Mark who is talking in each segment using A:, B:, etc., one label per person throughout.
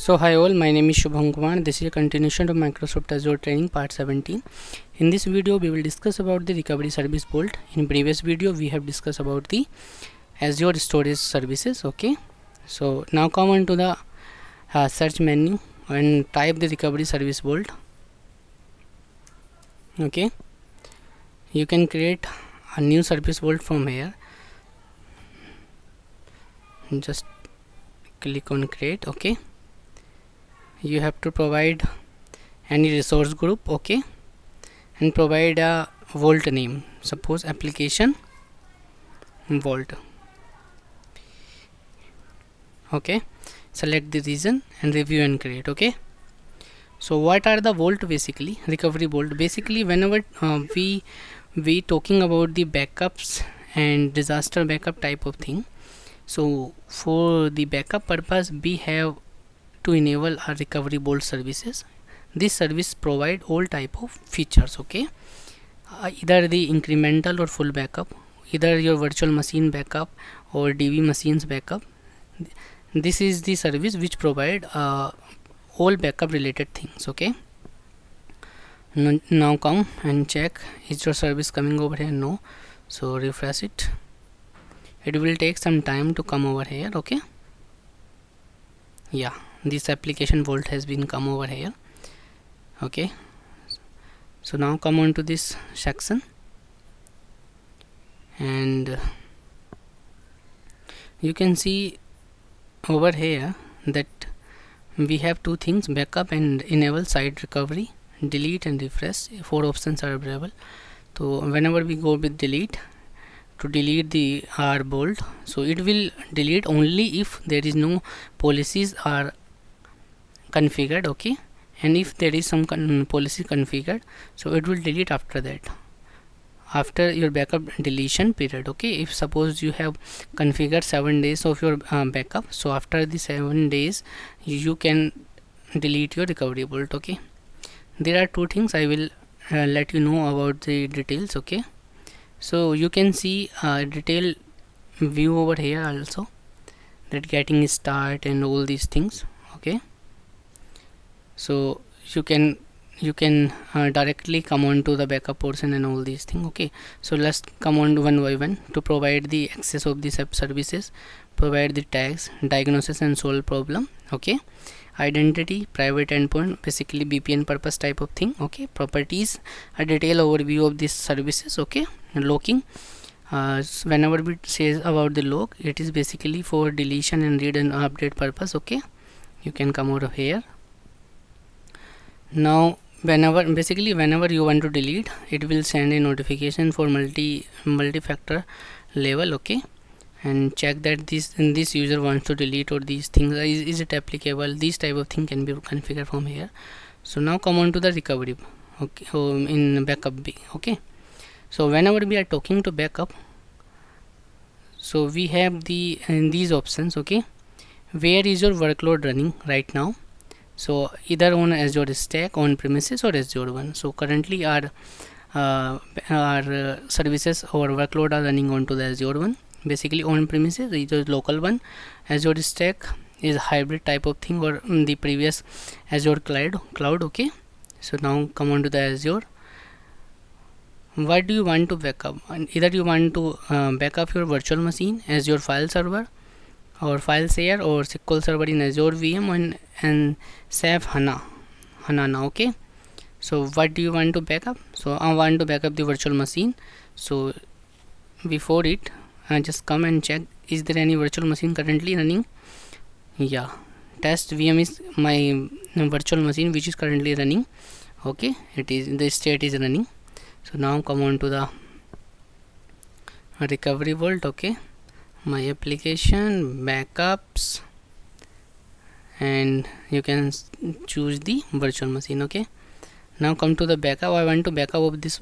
A: So hi all, my name is Shubham Kumar. This is a continuation of Microsoft Azure training part 17. In this video we will discuss about the recovery service Vault. In previous video we have discussed about the Azure storage services. Okay, so now come on to the search menu and type the recovery service Vault. Okay, you can create a new service Vault from here. Just click on create. Okay, you have to provide any resource group, okay, and provide a vault name, suppose application vault. Okay, select the region and review and create. Okay, so what are the vault? Basically recovery vault, basically whenever we talking about the backups and disaster backup type of thing. So for the backup purpose we have to enable our recovery vault services. This service provide all type of features. Okay, either the incremental or full backup, either your virtual machine backup or DB machines backup. This is the service which provide all backup related things. Okay, now come and check, is your service coming over here? No. So refresh it. It will take some time to come over here. Okay, yeah, this application vault has been come over here. Okay, so now come on to this section and you can see over here that we have two things, backup and enable site recovery, delete and refresh. 4 options are available. So whenever we go with delete, to delete the R vault, so it will delete only if there is no policies are configured. Okay, and if there is some policy configured, so it will delete after that, after your backup deletion period. Okay, if suppose you have configured 7 days of your backup, so after the 7 days you can delete your recovery vault. Okay, there are two things I will let you know about the details. Okay, so you can see detail view over here also, that getting start and all these things. Okay, so you can directly come on to the backup portion and all these things. Okay, so let's come on one by one. To provide the access of these services, provide the tags, diagnosis and solve problem. Okay, identity, private endpoint, basically VPN purpose type of thing. Okay, properties, a detailed overview of these services. Okay, locking, whenever we says about the lock, it is basically for deletion and read and update purpose. Okay, you can come over here. Now whenever you want to delete, it will send a notification for multi-factor level. Okay, and check that this user wants to delete or these things, is it applicable, these type of thing can be configured from here. So now come on to the recovery. Okay, in backup B. Okay, so whenever we are talking to backup, so we have these options. Okay, where is your workload running right now? So either on Azure Stack, on premises, or Azure One. So currently our services or workload are running onto the Azure One. Basically on premises it is local one. Azure Stack is hybrid type of thing, or the previous Azure cloud. Okay, so now come on to the Azure. What do you want to backup? Either you want to backup your virtual machine, Azure file server or file share, or SQL server in Azure VM and SAP HANA. Okay, so what do you want to backup? So I want to backup the virtual machine. So before it, just come and check, is there any virtual machine currently running? Yeah, test VM is my virtual machine which is currently running. Okay, it is, the state is running. So now come on to the recovery vault. Okay, my application, backups, and you can choose the virtual machine. Okay, now come to the backup. I want to backup of this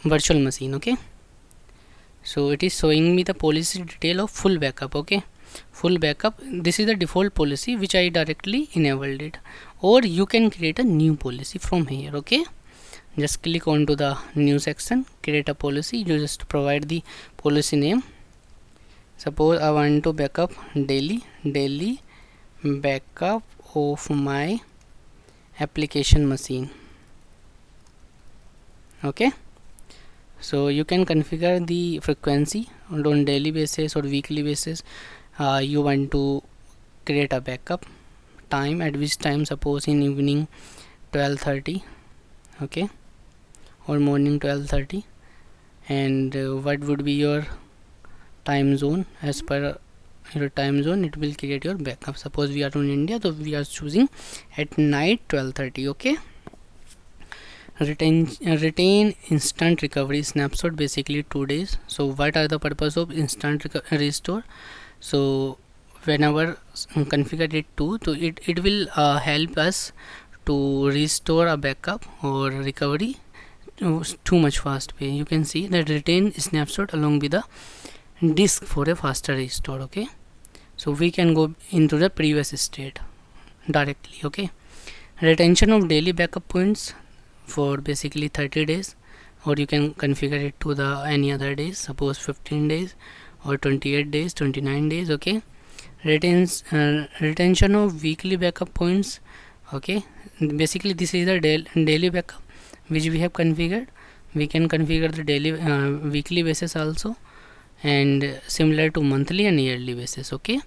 A: virtual machine. Okay, so it is showing me the policy detail of full backup. Okay, full backup, this is the default policy which I directly enabled it, or you can create a new policy from here. Okay, just click on to the new section, create a policy. You just provide the policy name. Suppose I want to backup daily backup of my application machine. Okay, so you can configure the frequency on daily basis or weekly basis. You want to create a backup time, at which time, suppose in evening 12:30, okay, or morning 12:30, and what would be your time zone. As per your time zone, it will create your backup. Suppose we are in India, so we are choosing at night 12:30. Okay, retain instant recovery snapshot, basically 2 days. So what are the purpose of instant restore? So whenever configure it to, so it will help us to restore a backup or recovery too much fast way. You can see that retain snapshot along with the disk for a faster restore. Okay, so we can go into the previous state directly. Okay, retention of daily backup points for basically 30 days, or you can configure it to the any other days, suppose 15 days or 28 days, 29 days. Okay, retention of weekly backup points. Okay, basically this is the daily backup which we have configured. We can configure the daily weekly basis also, and similar to monthly and yearly basis. Okay,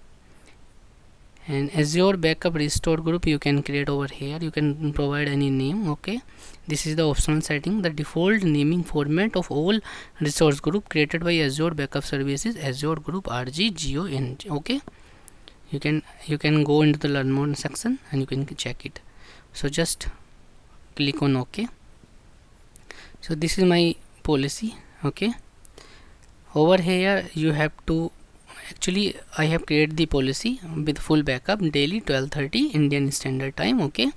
A: and Azure backup restore group you can create over here. You can provide any name. Okay, this is the optional setting. The default naming format of all resource group created by Azure backup services Azure group RGGON. Okay, you can go into the learn more section and you can check it. So just click on OK. So this is my policy. Okay, over here you have to, actually I have created the policy with full backup daily 12:30 Indian Standard Time. Okay,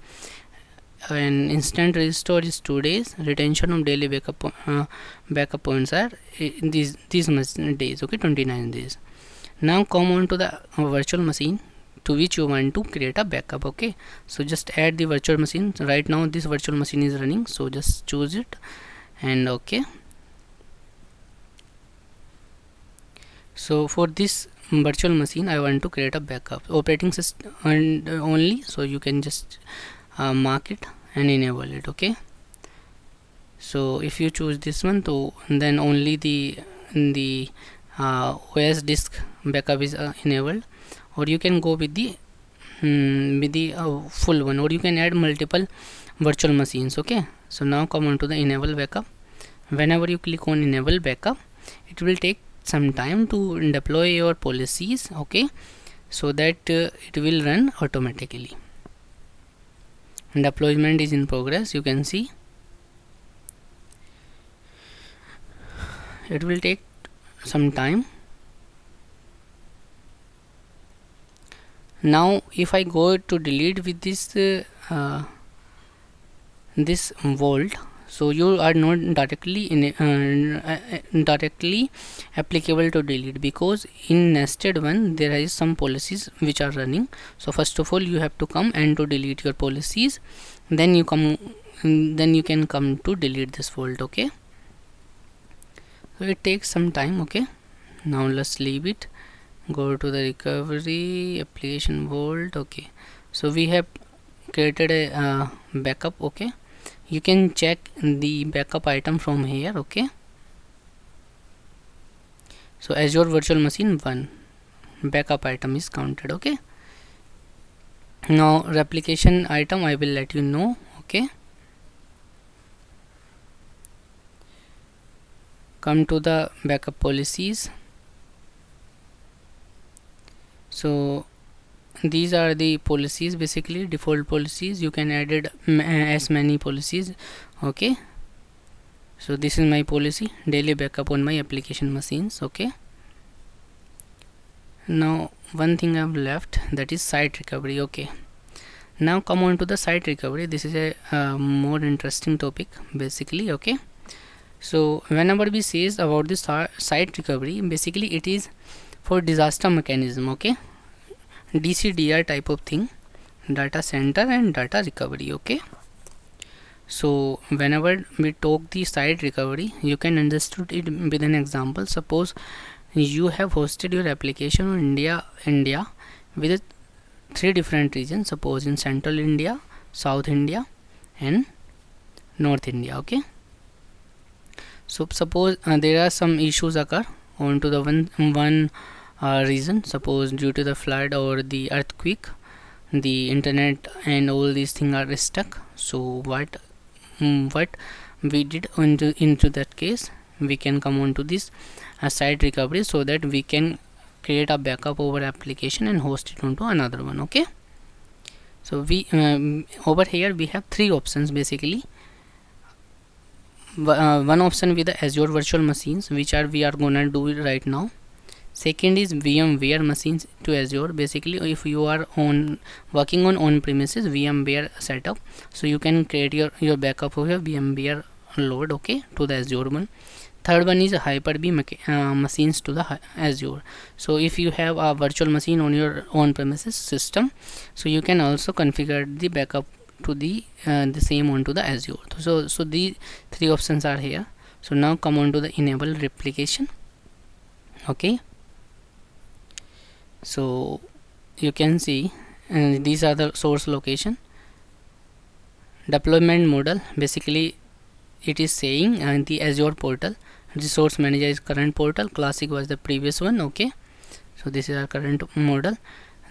A: and instant restore is 2 days. Retention of daily backup points are these much days. Okay, 29 days. Now come on to the virtual machine to which you want to create a backup. Okay, so just add the virtual machine. Right now this virtual machine is running, so just choose it and okay. So for this virtual machine I want to create a backup operating system and only, so you can just mark it and enable it. Okay, so if you choose this one, so then only the OS disk backup is enabled, or you can go with the full one, or you can add multiple virtual machines. Okay, so now come on to the enable backup. Whenever you click on enable backup, it will take some time to deploy your policies. Okay, so that it will run automatically. Deployment is in progress. You can see it will take some time. Now if I go to delete with this this vault, so you are not directly directly applicable to delete, because in nested one there is some policies which are running. So first of all you have to come and to delete your policies, then you can come to delete this vault. Okay, so it takes some time. Okay, now let's leave it, go to the recovery application vault. Okay, so we have created a backup. Okay, you can check the backup item from here. Okay, so Azure virtual machine 1 backup item is counted. Okay, now replication item I will let you know. Okay, come to the backup policies. So these are the policies, basically default policies. You can add it as many policies. Okay, so this is my policy, daily backup on my application machines. Okay, now one thing I've left, that is site recovery. Okay, now come on to the site recovery. This is a more interesting topic basically. Okay, so whenever we says about this site recovery, basically it is for disaster mechanism. Okay, DCDR type of thing, data center and data recovery. Okay, so whenever we talk the site recovery, you can understand it with an example. Suppose you have hosted your application on India with three different regions, suppose in Central India, South India and North India. Okay, so suppose there are some issues occur onto the one region, suppose due to the flood or the earthquake, the internet and all these things are stuck. So what we did into that case, we can come on to this site recovery, so that we can create a backup over application and host it onto another one. Okay, so we over here we have three options basically. One option with the Azure virtual machines, which we are gonna do it right now. Second is VMware machines to Azure. Basically, if you are working on premises VMware setup, so you can create your backup of your VMware load, okay, to the Azure one. Third one is Hyper-V machines to the Azure. So if you have a virtual machine on your on premises system, so you can also configure the backup to the same onto the Azure. So the three options are here. So now come on to the enable replication. Okay, so you can see these are the source location. Deployment model, basically it is saying the Azure portal. Resource manager is current portal, classic was the previous one. Okay, so this is our current model.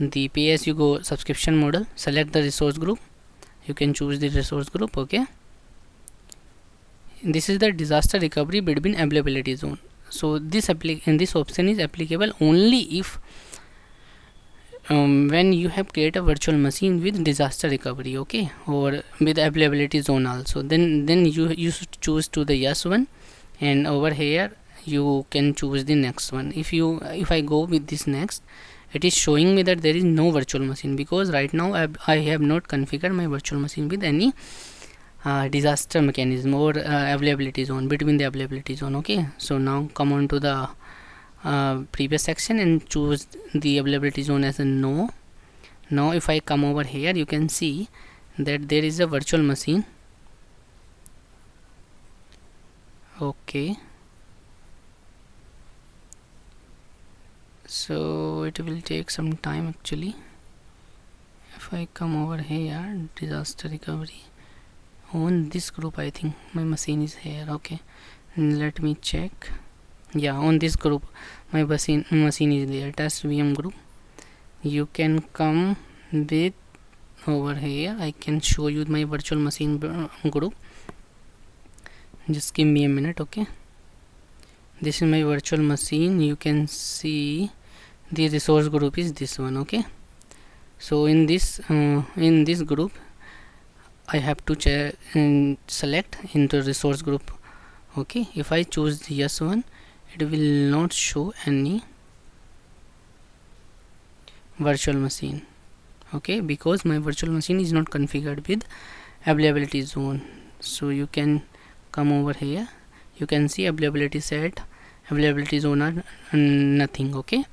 A: The pay-as-you-go subscription model, select the resource group, you can choose the resource group. Okay, this is the disaster recovery between availability zone. So this option is applicable only if when you have created a virtual machine with disaster recovery, okay, or with availability zone also, then you should choose to the yes one, and over here you can choose the next one. If I go with this next, it is showing me that there is no virtual machine, because right now I have not configured my virtual machine with any disaster mechanism or availability zone, between the availability zone. Okay, so now come on to the previous section and choose the availability zone as a no. Now if I come over here, you can see that there is a virtual machine. Okay, so it will take some time actually. If I come over here, disaster recovery on this group, I think my machine is here. Okay, let me check. Yeah, on this group my machine is there, test VM group. You can come with over here, I can show you my virtual machine group. Just give me a minute. Okay, this is my virtual machine. You can see the resource group is this one. Okay, so in this group I have to select into resource group. Okay, if I choose the yes one, it will not show any virtual machine. Okay, because my virtual machine is not configured with availability zone. So you can come over here, you can see availability set, availability zone are nothing. Okay,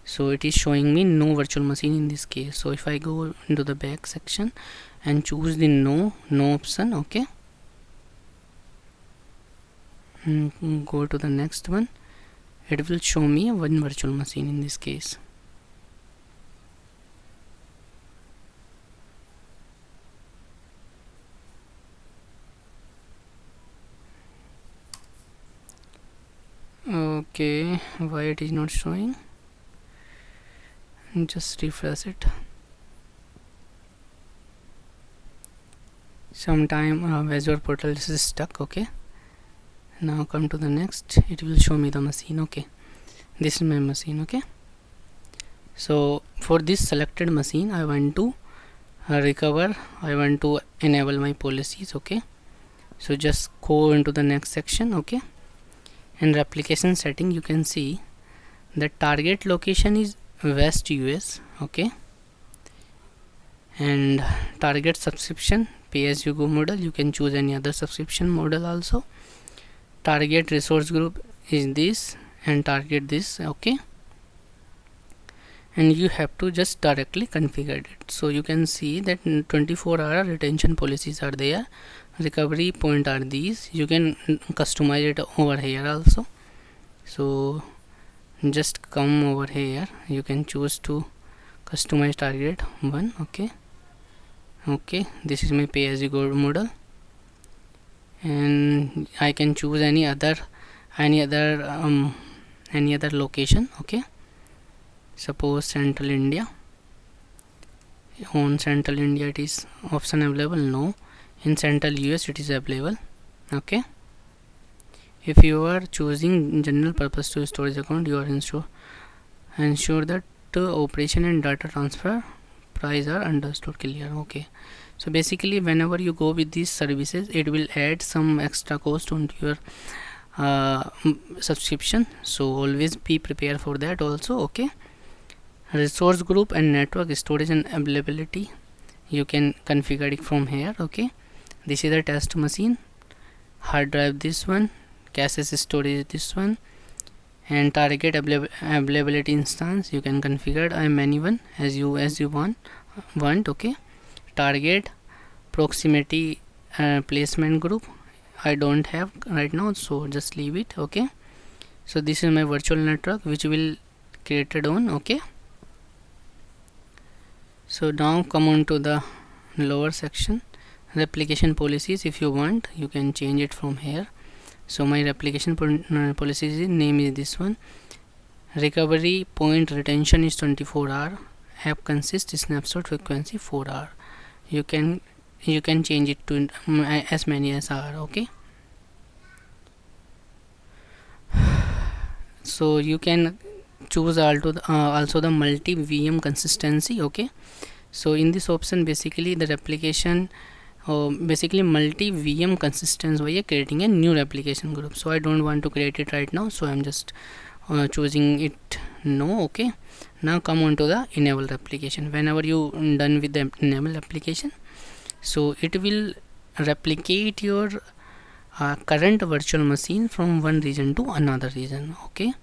A: so it is showing me no virtual machine in this case. So if I go into the back section and choose the no option, okay, go to the next one, it will show me one virtual machine in this case. Okay, why it is not showing? Just refresh it. Sometime Azure portal is stuck. Okay, now come to the next, it will show me the machine. Okay, this is my machine. Okay, so for this selected machine I want to recover, I want to enable my policies. Okay, so just go into the next section. Okay, in replication setting you can see the target location is West US. Okay, and target subscription pay-as-you-go model, you can choose any other subscription model also. Target resource group is this, and target this. Okay, and you have to just directly configure it. So you can see that 24-hour retention policies are there, recovery point are these. You can customize it over here also. So just come over here, you can choose to customize target 1. Okay, this is my pay as you go model, and I can choose any other location. Okay, suppose Central India. On Central India it is option available, no. In Central US it is available. Okay, if you are choosing general purpose to storage account, you are ensure that operation and data transfer price are understood clear. Okay, so basically whenever you go with these services, it will add some extra cost onto your subscription, so always be prepared for that also. Okay, resource group and network storage and availability, you can configure it from here. Okay, this is the test machine, hard drive this one, caches storage this one, and target availability instance you can configure anyone as you want. Okay, target proximity placement group I don't have right now, so just leave it. Okay, so this is my virtual network which will created on. Okay, so now come on to the lower section, replication policies. If you want, you can change it from here. So my replication policies name is this one. Recovery point retention is 24 hour. App consists snapshot frequency 4 hour. You can change it to as many as hour. Okay, so you can choose also the multi VM consistency. Okay, so in this option basically the replication basically multi VM consistency by creating a new replication group. So I don't want to create it right now, so I'm just choosing it no. Okay, now come on to the enable replication. Whenever you done with the enable application, so it will replicate your current virtual machine from one region to another region. Okay,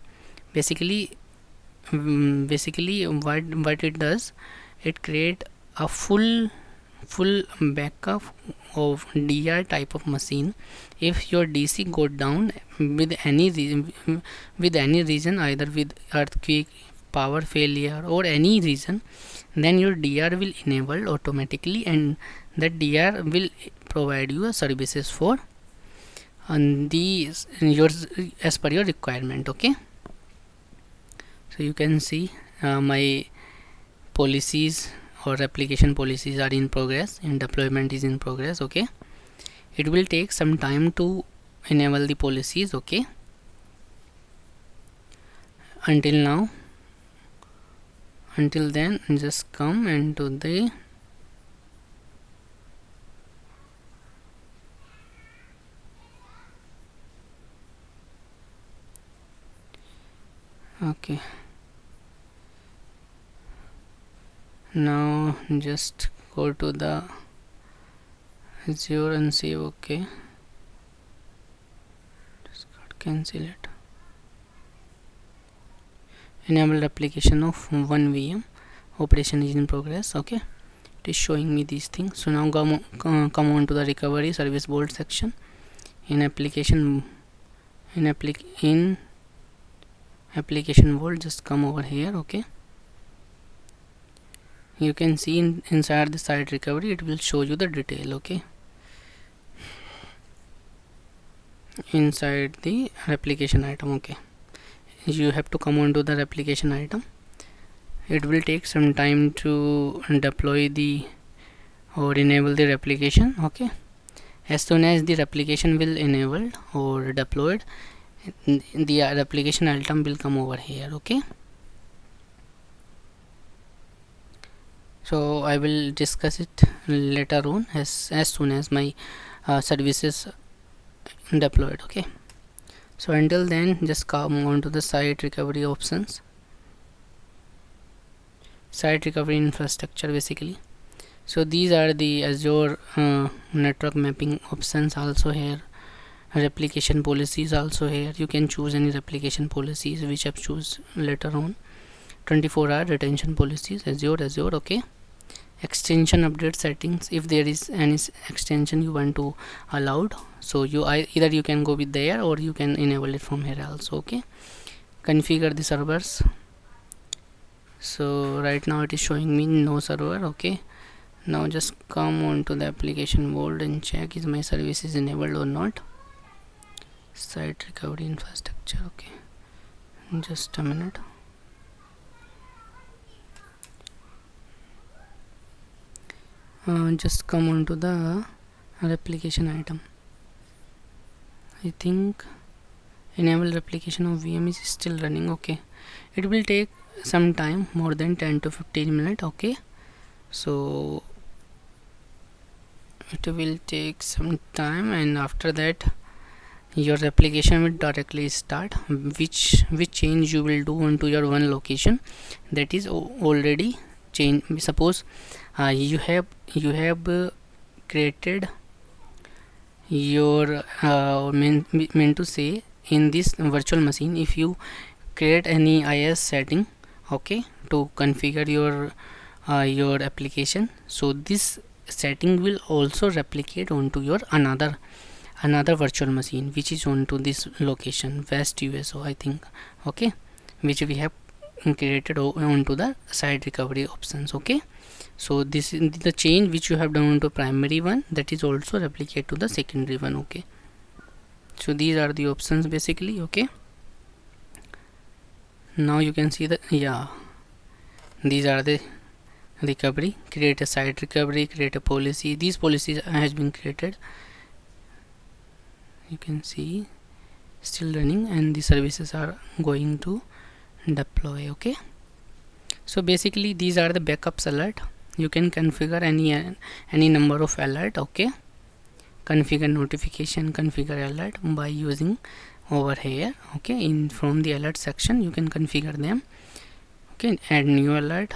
A: basically what it does, it create a full backup of DR type of machine. If your DC go down with any reason, either with earthquake, power failure, or any reason, then your DR will enable automatically, and that DR will provide you services for yours as per your requirement. Okay, so you can see my policies or replication policies are in progress and deployment is in progress. Okay, it will take some time to enable the policies. Okay, until then just come into the okay, now just go to the Azure and save. Okay, just cancel it. Enable application of one VM, operation is in progress. Okay, it is showing me these things. So now come on to the recovery service vault section. In application vault, just come over here. Okay, you can see inside the site recovery, it will show you the detail. Okay, inside the replication item. Okay, you have to come on to the replication item. It will take some time to deploy or enable the replication. Okay, as soon as the replication will enabled or deployed, the replication item will come over here. Okay, so I will discuss it later on as soon as my services deployed. Okay, so until then just come on to the site recovery options, site recovery infrastructure basically. So these are the Azure network mapping options also here, replication policies also here. You can choose any replication policies which I choose later on. 24-hour retention policies, Azure. Okay, extension update settings, if there is any extension you want to allowed, so either you can go with there or you can enable it from here also. Okay, configure the servers. So right now it is showing me no server. Okay, now just come on to the application world and check is my service is enabled or not. Site recovery infrastructure. Okay, just a minute. Just come on to the replication item. I think enable replication of VM is still running. Okay, it will take some time, more than 10 to 15 minutes. Okay, so it will take some time, and after that your application will directly start. Which change you will do onto your one location that is already changed. Suppose you have created your meant to say in this virtual machine, if you create any IS setting, okay, to configure your application, so this setting will also replicate onto your another virtual machine which is onto this location, West USO, I think. Okay, which we have created onto the site recovery options. Okay, so this is the change which you have done onto primary one, that is also replicate to the secondary one. Okay, so these are the options basically. Okay, now you can see that, yeah, these are the recovery. Create a site recovery, create a policy. These policies has been created, you can see still running, and the services are going to deploy. Okay, so basically these are the backups alert. You can configure any number of alert. Okay, configure notification, configure alert by using over here. Okay, in from the alert section you can configure them. Okay, add new alert,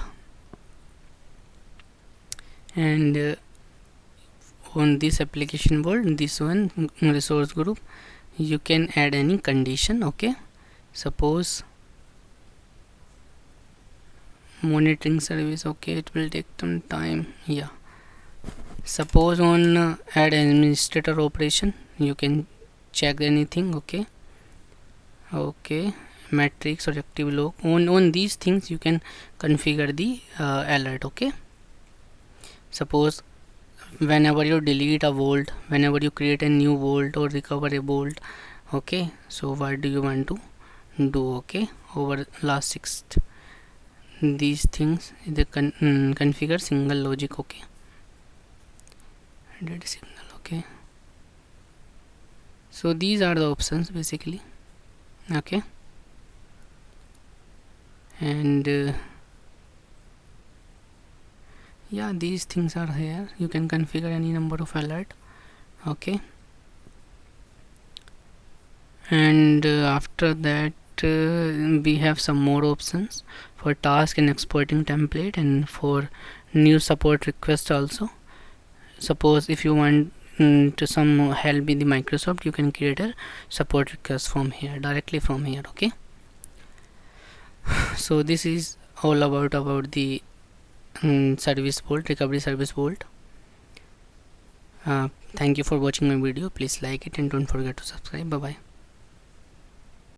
A: and on this application world, this one resource group, you can add any condition. Okay, suppose monitoring service. Okay, it will take some time. Yeah, suppose on add administrator operation, you can check anything. Okay, okay, matrix or active log, on these things you can configure the alert. Okay, suppose whenever you delete a vault, whenever you create a new vault or recover a vault, okay, so what do you want to do? Okay, over last 6 these things, the configure single logic. Okay, dead signal. Okay, so these are the options basically. Okay, and yeah, these things are here. You can configure any number of alert. Okay, and after that we have some more options for task and exporting template, and for new support request also. Suppose if you want to some help with the Microsoft, you can create a support request from here, directly from here. Okay, so this is all about the service vault, recovery service vault. Thank you for watching my video. Please like it and don't forget to subscribe. Bye bye.